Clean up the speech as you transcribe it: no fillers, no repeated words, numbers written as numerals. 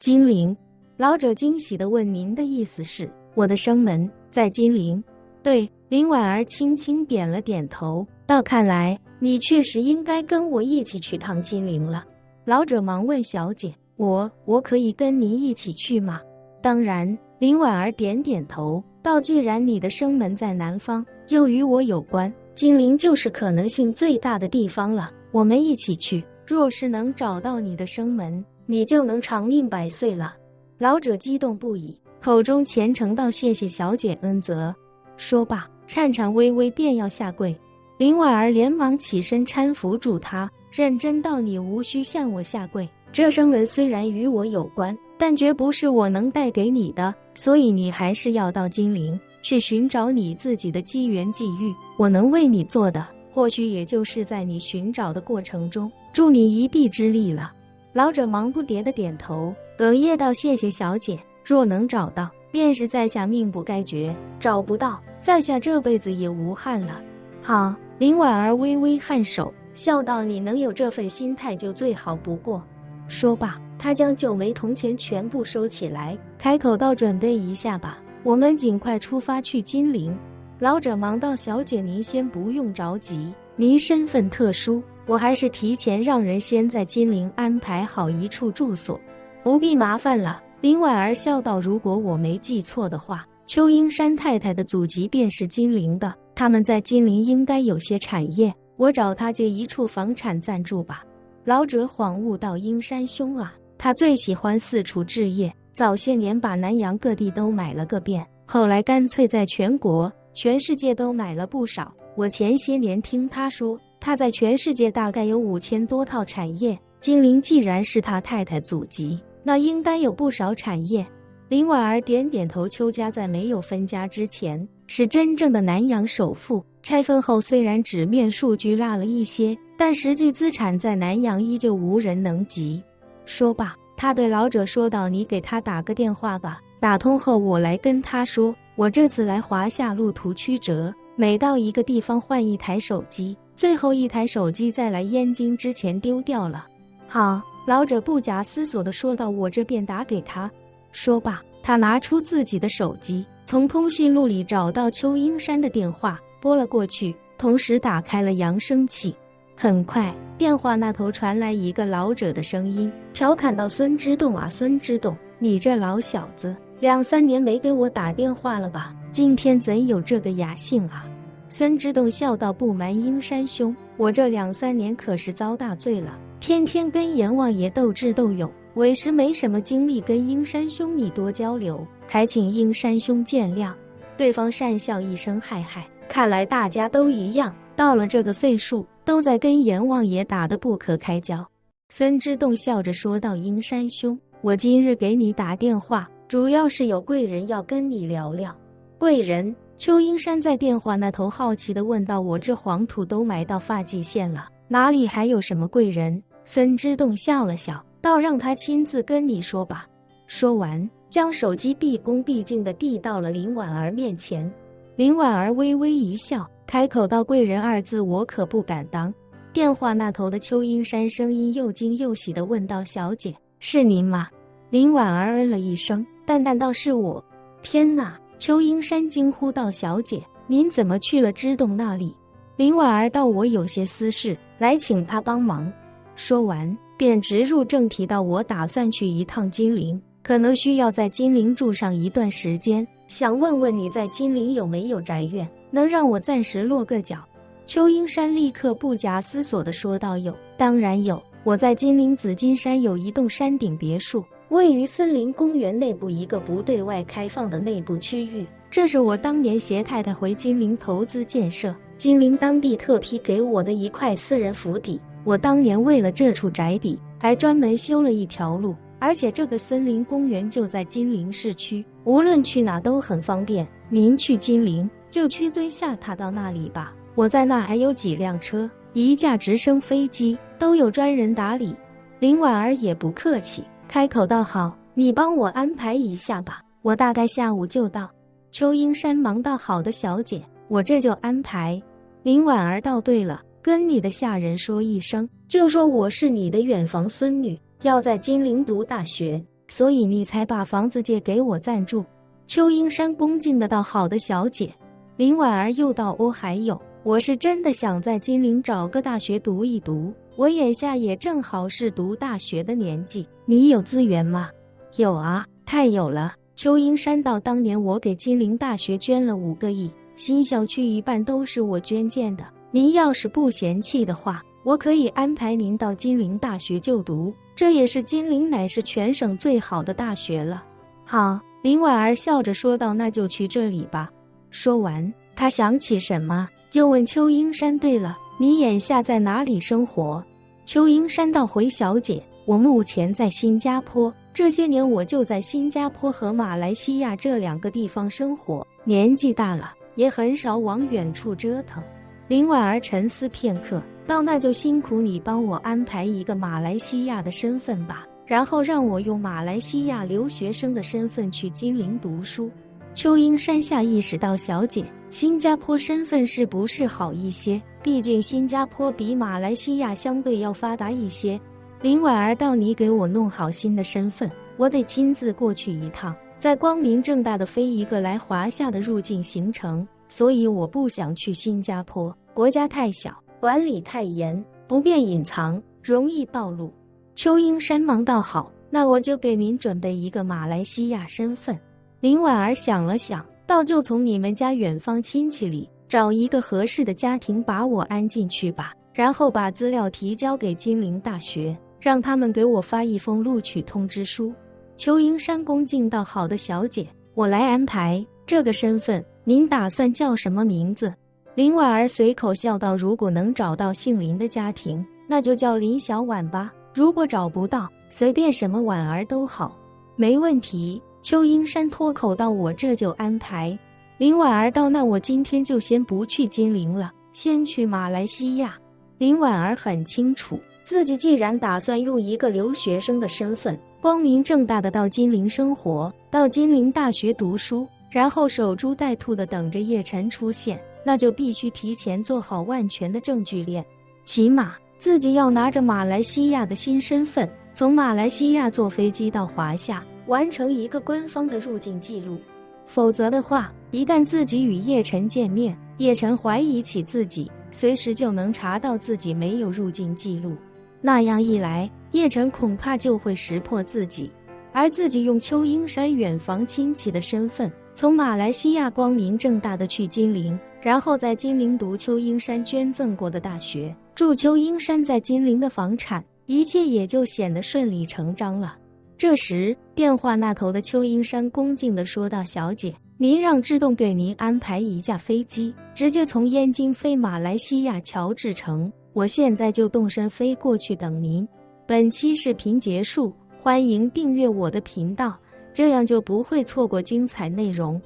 金陵。老者惊喜地问：您的意思是，我的生门在金陵？对。林婉儿轻轻点了点头，道：看来你确实应该跟我一起去趟金陵了。老者忙问：小姐，我可以跟您一起去吗？当然。林婉儿点点头，道：既然你的生门在南方，又与我有关，金陵就是可能性最大的地方了。我们一起去，若是能找到你的生门，你就能长命百岁了。老者激动不已，口中虔诚道：谢谢小姐恩泽。说罢，颤颤巍巍便要下跪。林婉儿连忙起身搀扶住他，认真道：你无需向我下跪，这生门虽然与我有关，但绝不是我能带给你的，所以你还是要到金陵去寻找你自己的机缘际遇。我能为你做的，或许也就是在你寻找的过程中助你一臂之力了。老者忙不迭地点头，哽咽道：谢谢小姐，若能找到，便是在下命不该绝；找不到，在下这辈子也无憾了。好。林婉儿微微颔首，笑道：你能有这份心态就最好不过。说罢，他将9枚铜钱全部收起来，开口道：准备一下吧，我们尽快出发去金陵。老者忙道：小姐您先不用着急，您身份特殊，我还是提前让人先在金陵安排好一处住所，不必麻烦了。林婉儿笑道：如果我没记错的话，邱英山太太的祖籍便是金陵的，他们在金陵应该有些产业，我找他借一处房产暂住吧。老者恍悟道：英山兄啊，他最喜欢四处置业，早些年把南洋各地都买了个遍，后来干脆在全国全世界都买了不少。我前些年听他说，他在全世界大概有5000多套产业，金陵既然是他太太祖籍，那应该有不少产业。林婉儿点点头，邱家在没有分家之前是真正的南洋首富，拆分后虽然纸面数据落了一些，但实际资产在南洋依旧无人能及。说罢，他对老者说道：你给他打个电话吧，打通后我来跟他说，我这次来华夏路途曲折，每到一个地方换一台手机，最后一台手机在来燕京之前丢掉了。好。老者不假思索地说道：我这便打给他。说罢，他拿出自己的手机，从通讯录里找到邱英山的电话，拨了过去，同时打开了扬声器。很快，电话那头传来一个老者的声音，调侃道：孙之洞啊，孙之洞，你这老小子，2、3年没给我打电话了吧？今天怎有这个雅兴啊？孙之洞笑道：不瞒英山兄，我这2、3年可是遭大罪了，天天跟阎王爷斗智斗勇，委实没什么精力跟英山兄你多交流，还请英山兄见谅。对方讪笑一声：嗨嗨，看来大家都一样，到了这个岁数，都在跟阎王爷打得不可开交。孙之洞笑着说道：英山兄，我今日给你打电话，主要是有贵人要跟你聊聊。贵人？邱英山在电话那头好奇地问道：我这黄土都埋到发际线了，哪里还有什么贵人？孙之洞笑了笑道：让他亲自跟你说吧。说完，将手机毕恭毕敬地递到了林婉儿面前。林婉儿微微一笑，开口道：贵人2字我可不敢当。电话那头的邱英山声音又惊又喜地问道：小姐，是您吗？林婉儿嗯了一声，淡淡道：是我。天哪！邱英山惊呼道：小姐，您怎么去了之洞那里？林婉儿道：我有些私事，来请他帮忙。说完，便直入正题道：我打算去一趟金陵，可能需要在金陵住上一段时间，想问问你在金陵有没有宅院，能让我暂时落个脚。邱英山立刻不假思索地说道：有，当然有，我在金陵紫金山有一栋山顶别墅，位于森林公园内部一个不对外开放的内部区域，这是我当年携太太回金陵投资建设，金陵当地特批给我的一块私人府邸。我当年为了这处宅邸，还专门修了一条路，而且这个森林公园就在金陵市区，无论去哪都很方便。您去金陵就屈尊下榻到那里吧，我在那还有几辆车，1架直升飞机，都有专人打理。林婉儿也不客气，开口道：好，你帮我安排一下吧，我大概下午就到。邱英山忙道：好的小姐，我这就安排。林婉儿道：对了，跟你的下人说一声，就说我是你的远房孙女，要在金陵读大学，所以你才把房子借给我暂住。邱英山恭敬的道：好的，小姐。林婉儿又道：还有，我是真的想在金陵找个大学读一读，我眼下也正好是读大学的年纪，你有资源吗？有啊，太有了。邱英山道：当年我给金陵大学捐了5个亿，新校区一半都是我捐建的，您要是不嫌弃的话，我可以安排您到金陵大学就读，这也是金陵乃是全省最好的大学了。好，林婉儿笑着说道：那就去这里吧。说完，她想起什么，又问邱英山：对了，你眼下在哪里生活？邱英山道：回小姐，我目前在新加坡，这些年我就在新加坡和马来西亚这2个地方生活，年纪大了，也很少往远处折腾。林婉儿沉思片刻道：那就辛苦你帮我安排一个马来西亚的身份吧，然后让我用马来西亚留学生的身份去金陵读书。邱英山下意识到：小姐，新加坡身份是不是好一些？毕竟新加坡比马来西亚相对要发达一些。林婉儿道：你给我弄好新的身份，我得亲自过去一趟，再光明正大的飞一个来华夏的入境行程，所以我不想去新加坡，国家太小，管理太严，不便隐藏，容易暴露。邱英山忙道：好，那我就给您准备一个马来西亚身份。林婉儿想了想道：就从你们家远方亲戚里找一个合适的家庭把我安进去吧，然后把资料提交给金陵大学，让他们给我发一封录取通知书。邱英山恭敬道：好的，小姐，我来安排。这个身份您打算叫什么名字？林婉儿随口笑道：如果能找到姓林的家庭，那就叫林小婉吧，如果找不到，随便什么婉儿都好。没问题。邱英山脱口道：我这就安排。林婉儿道：那我今天就先不去金陵了，先去马来西亚。林婉儿很清楚，自己既然打算用一个留学生的身份，光明正大的到金陵生活，到金陵大学读书，然后守株待兔的等着叶晨出现，那就必须提前做好万全的证据链。起码自己要拿着马来西亚的新身份，从马来西亚坐飞机到华夏，完成一个官方的入境记录。否则的话，一旦自己与叶晨见面，叶晨怀疑起自己，随时就能查到自己没有入境记录。那样一来，叶晨恐怕就会识破自己，而自己用邱英山远房亲戚的身份，从马来西亚光明正大的去金陵，然后在金陵读邱英山捐赠过的大学，住邱英山在金陵的房产，一切也就显得顺理成章了。这时，电话那头的邱英山恭敬地说道：小姐，您让志栋给您安排一架飞机，直接从燕京飞马来西亚乔治城，我现在就动身飞过去等您。本期视频结束，欢迎订阅我的频道，这样就不会错过精彩内容。